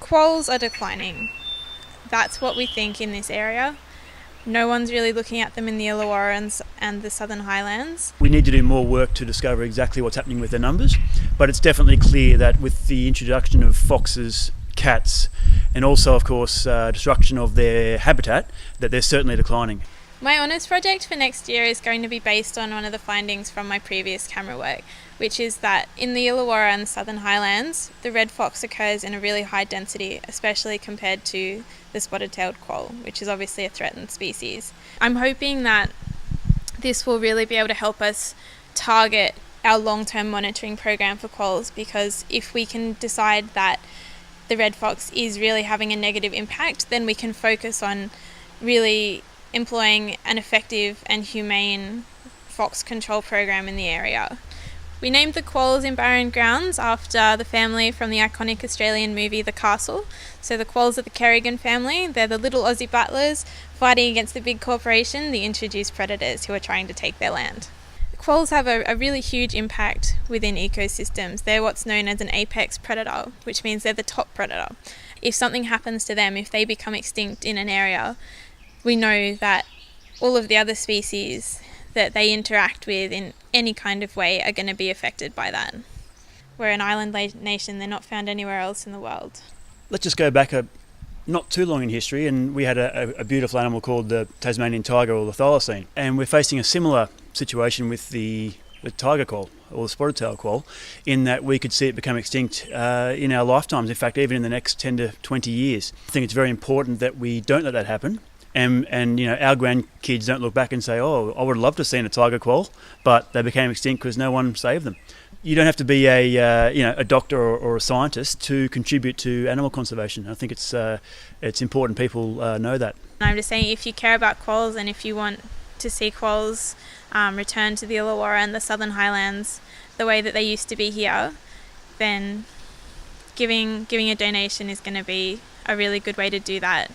Quolls are declining. That's what we think in this area. No one's really looking at them in the Illawarra and the Southern Highlands. We need to do more work to discover exactly what's happening with their numbers, but it's definitely clear that with the introduction of foxes, cats, and also, of course, destruction of their habitat, that they're certainly declining. My honours project for next year is going to be based on one of the findings from my previous camera work, which is that in the Illawarra and the Southern Highlands, the red fox occurs in a really high density, especially compared to the spotted-tailed quoll, which is obviously a threatened species. I'm hoping that this will really be able to help us target our long-term monitoring program for quolls, because if we can decide that the red fox is really having a negative impact, then we can focus on really employing an effective and humane fox control program in the area. We named the quolls in Barren Grounds after the family from the iconic Australian movie The Castle. So the quolls are the Kerrigan family. They're the little Aussie battlers fighting against the big corporation, the introduced predators who are trying to take their land. Quolls have a really huge impact within ecosystems. They're what's known as an apex predator, which means they're the top predator. If something happens to them, if they become extinct in an area, we know that all of the other species that they interact with in any kind of way are going to be affected by that. We're an island nation, they're not found anywhere else in the world. Let's just go back not too long in history, and we had a beautiful animal called the Tasmanian tiger, or the thylacine, and we're facing a similar situation with the tiger quoll, or the spotted-tailed quoll, in that we could see it become extinct in our lifetimes, in fact even in the next 10 to 20 years. I think it's very important that we don't let that happen. And you know, our grandkids don't look back and say, oh, I would have loved to have seen a tiger quoll, but they became extinct because no one saved them. You don't have to be a doctor or a scientist to contribute to animal conservation. I think it's important people know that. I'm just saying, if you care about quolls and if you want to see quolls return to the Illawarra and the Southern Highlands the way that they used to be here, then giving a donation is going to be a really good way to do that.